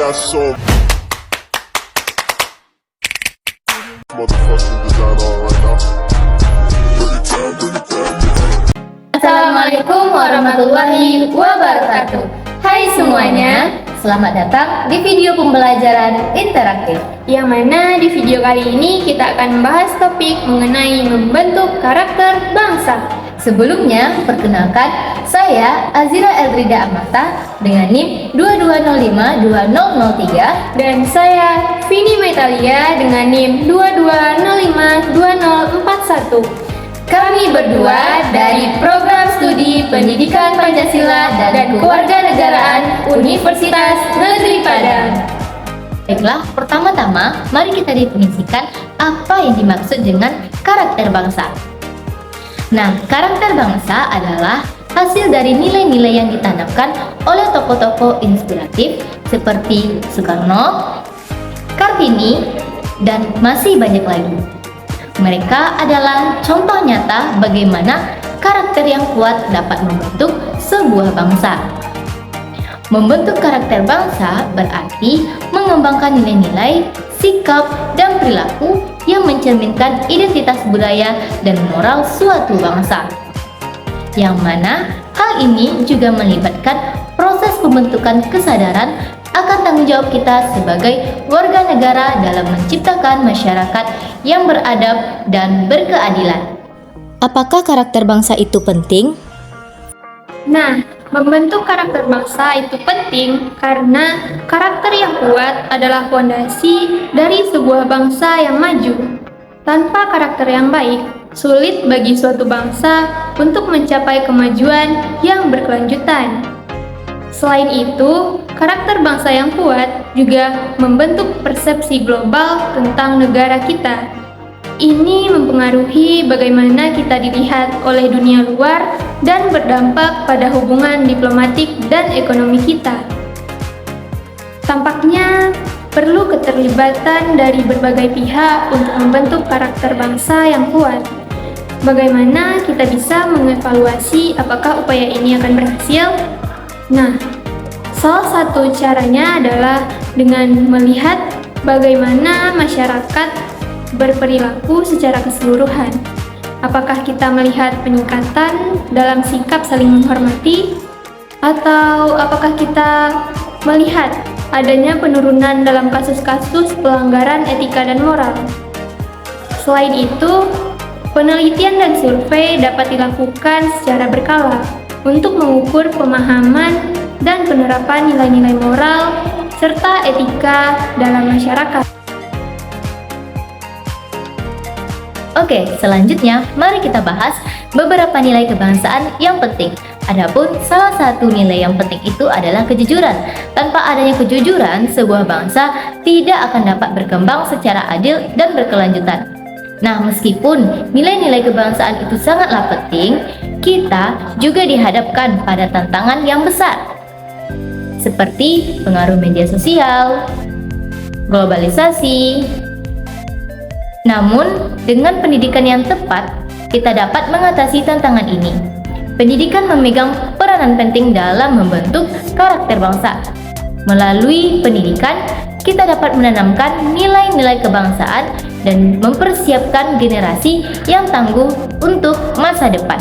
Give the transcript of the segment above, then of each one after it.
got so motherfucking design on right now. Bring it down, bring it down, bring it down. Assalamualaikum warahmatullahi wabarakatuh. Hai semuanya, selamat datang di video pembelajaran interaktif. Yang mana di video kali ini kita akan membahas topik mengenai membentuk karakter bangsa. Sebelumnya, perkenalkan saya Azira Eldrida Amata dengan NIM 22052003 dan saya Vini Metalia dengan NIM 22052041. Kami berdua dari Program Studi Pendidikan Pancasila dan Kewarganegaraan Universitas Negeri Padang. Baiklah, pertama-tama mari kita definisikan apa yang dimaksud dengan karakter bangsa. Nah, karakter bangsa adalah hasil dari nilai-nilai yang ditanamkan oleh tokoh-tokoh inspiratif seperti Soekarno, Kartini, dan masih banyak lagi. Mereka adalah contoh nyata bagaimana karakter yang kuat dapat membentuk sebuah bangsa. Membentuk karakter bangsa berarti mengembangkan nilai-nilai, sikap, dan perilaku yang mencerminkan identitas budaya dan moral suatu bangsa. Yang mana hal ini juga melibatkan proses pembentukan kesadaran akan tanggung jawab kita sebagai warga negara dalam menciptakan masyarakat yang beradab dan berkeadilan. Apakah karakter bangsa itu penting? Nah, membentuk karakter bangsa itu penting karena karakter yang kuat adalah fondasi dari sebuah bangsa yang maju. Tanpa karakter yang baik, sulit bagi suatu bangsa untuk mencapai kemajuan yang berkelanjutan. Selain itu, karakter bangsa yang kuat juga membentuk persepsi global tentang negara kita. Ini mempengaruhi bagaimana kita dilihat oleh dunia luar dan berdampak pada hubungan diplomatik dan ekonomi kita. Tampaknya perlu keterlibatan dari berbagai pihak untuk membentuk karakter bangsa yang kuat. Bagaimana kita bisa mengevaluasi apakah upaya ini akan berhasil? Nah, salah satu caranya adalah dengan melihat bagaimana masyarakat berperilaku secara keseluruhan. Apakah kita melihat peningkatan dalam sikap saling menghormati, atau apakah kita melihat adanya penurunan dalam kasus-kasus pelanggaran etika dan moral? Selain itu, penelitian dan survei dapat dilakukan secara berkala untuk mengukur pemahaman dan penerapan nilai-nilai moral serta etika dalam masyarakat. Oke, selanjutnya mari kita bahas beberapa nilai kebangsaan yang penting. Adapun salah satu nilai yang penting itu adalah kejujuran. Tanpa adanya kejujuran, sebuah bangsa tidak akan dapat berkembang secara adil dan berkelanjutan. Nah, meskipun nilai-nilai kebangsaan itu sangatlah penting, kita juga dihadapkan pada tantangan yang besar, seperti pengaruh media sosial, globalisasi. Namun, dengan pendidikan yang tepat, kita dapat mengatasi tantangan ini. Pendidikan memegang peranan penting dalam membentuk karakter bangsa. Melalui pendidikan, kita dapat menanamkan nilai-nilai kebangsaan dan mempersiapkan generasi yang tangguh untuk masa depan.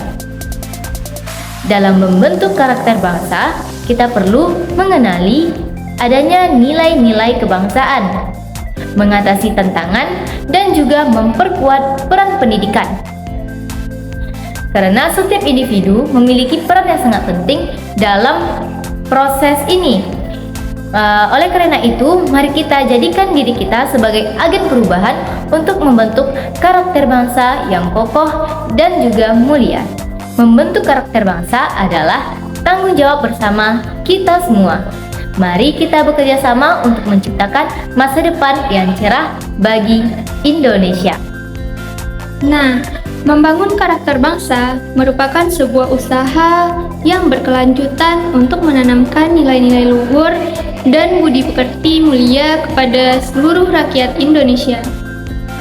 Dalam membentuk karakter bangsa, kita perlu mengenali adanya nilai-nilai kebangsaan, mengatasi tantangan, dan juga memperkuat peran pendidikan. Karena setiap individu memiliki peran yang sangat penting dalam proses ini. Oleh karena itu, mari kita jadikan diri kita sebagai agen perubahan untuk membentuk karakter bangsa yang kokoh dan juga mulia. Membentuk karakter bangsa adalah tanggung jawab bersama kita semua. Mari kita bekerja sama untuk menciptakan masa depan yang cerah bagi Indonesia. Nah, membangun karakter bangsa merupakan sebuah usaha yang berkelanjutan untuk menanamkan nilai-nilai luhur dan budi pekerti mulia kepada seluruh rakyat Indonesia.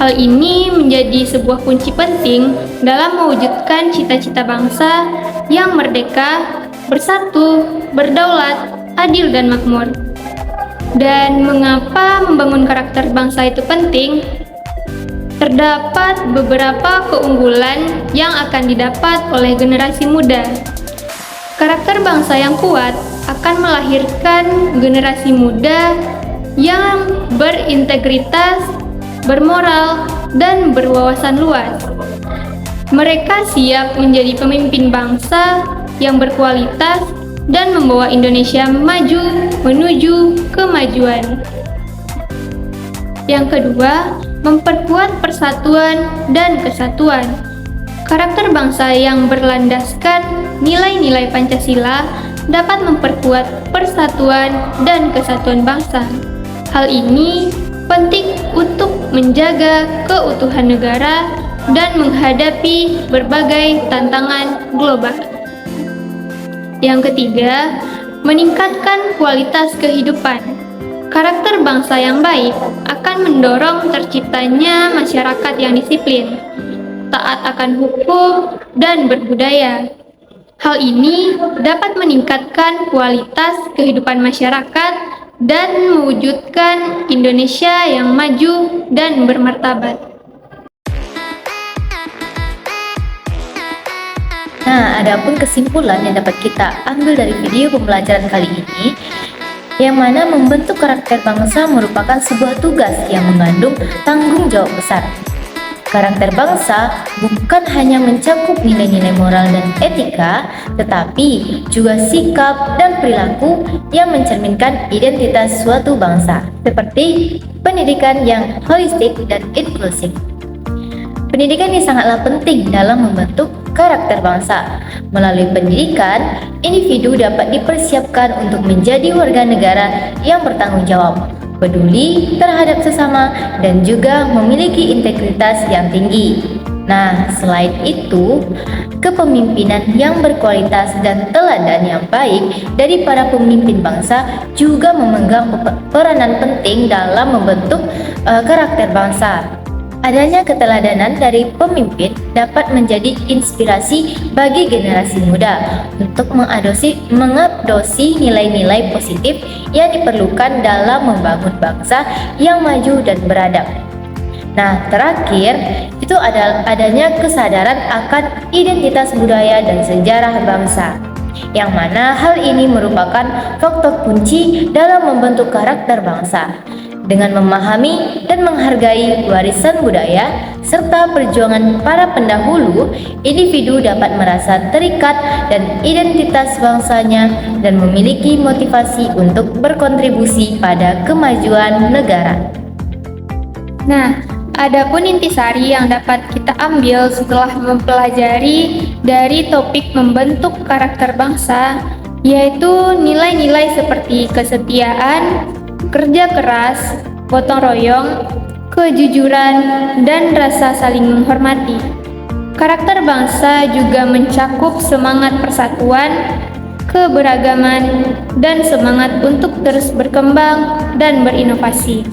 Hal ini menjadi sebuah kunci penting dalam mewujudkan cita-cita bangsa yang merdeka, bersatu, berdaulat, adil dan makmur. Dan mengapa membangun karakter bangsa itu penting? Terdapat beberapa keunggulan yang akan didapat oleh generasi muda. Karakter bangsa yang kuat akan melahirkan generasi muda yang berintegritas, bermoral, dan berwawasan luas. Mereka siap menjadi pemimpin bangsa yang berkualitas dan membawa Indonesia maju menuju kemajuan. Yang kedua, memperkuat persatuan dan kesatuan. Karakter bangsa yang berlandaskan nilai-nilai Pancasila dapat memperkuat persatuan dan kesatuan bangsa. Hal ini penting untuk menjaga keutuhan negara dan menghadapi berbagai tantangan global. Yang ketiga, meningkatkan kualitas kehidupan. Karakter bangsa yang baik akan mendorong terciptanya masyarakat yang disiplin, taat akan hukum, dan berbudaya. Hal ini dapat meningkatkan kualitas kehidupan masyarakat dan mewujudkan Indonesia yang maju dan bermartabat. Nah, adapun kesimpulan yang dapat kita ambil dari video pembelajaran kali ini, yang mana membentuk karakter bangsa merupakan sebuah tugas yang mengandung tanggung jawab besar. Karakter bangsa bukan hanya mencakup nilai-nilai moral dan etika, tetapi juga sikap dan perilaku yang mencerminkan identitas suatu bangsa, seperti pendidikan yang holistik dan inklusif. Pendidikan ini sangatlah penting dalam membentuk karakter bangsa. Melalui pendidikan, individu dapat dipersiapkan untuk menjadi warga negara yang bertanggung jawab, peduli terhadap sesama, dan juga memiliki integritas yang tinggi. Nah, selain itu, kepemimpinan yang berkualitas dan teladan yang baik dari para pemimpin bangsa juga memegang peranan penting dalam membentuk karakter bangsa. Adanya keteladanan dari pemimpin dapat menjadi inspirasi bagi generasi muda untuk mengadopsi nilai-nilai positif yang diperlukan dalam membangun bangsa yang maju dan beradab. Nah, terakhir, itu adanya kesadaran akan identitas budaya dan sejarah bangsa, yang mana hal ini merupakan faktor kunci dalam membentuk karakter bangsa. Dengan memahami dan menghargai warisan budaya serta perjuangan para pendahulu, individu dapat merasa terikat dan identitas bangsanya dan memiliki motivasi untuk berkontribusi pada kemajuan negara. Nah, adapun intisari yang dapat kita ambil setelah mempelajari dari topik membentuk karakter bangsa, yaitu nilai-nilai seperti kesetiaan, kerja keras, gotong royong, kejujuran, dan rasa saling menghormati. Karakter bangsa juga mencakup semangat persatuan, keberagaman, dan semangat untuk terus berkembang dan berinovasi.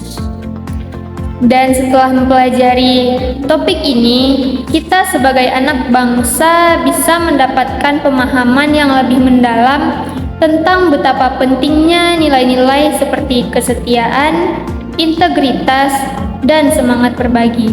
Dan setelah mempelajari topik ini, kita sebagai anak bangsa bisa mendapatkan pemahaman yang lebih mendalam tentang betapa pentingnya nilai-nilai seperti kesetiaan, integritas, dan semangat berbagi.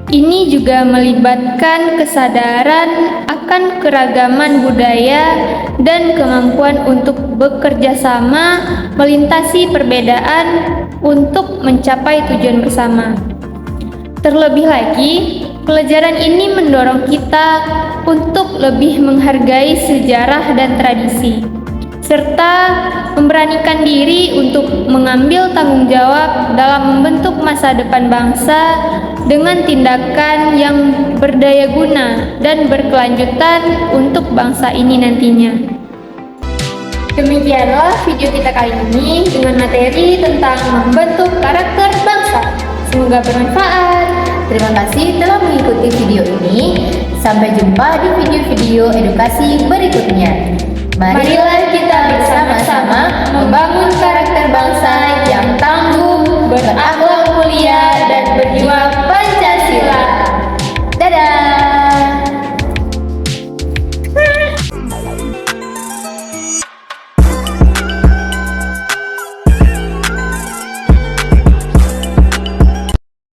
Ini juga melibatkan kesadaran akan keragaman budaya dan kemampuan untuk bekerja sama melintasi perbedaan untuk mencapai tujuan bersama. Terlebih lagi, pelajaran ini mendorong kita untuk lebih menghargai sejarah dan tradisi, serta memberanikan diri untuk mengambil tanggung jawab dalam membentuk masa depan bangsa dengan tindakan yang berdaya guna dan berkelanjutan untuk bangsa ini nantinya. Demikianlah video kita kali ini dengan materi tentang membentuk karakter bangsa. Semoga bermanfaat. Terima kasih telah mengikuti video ini. Sampai jumpa di video-video edukasi berikutnya. Marilah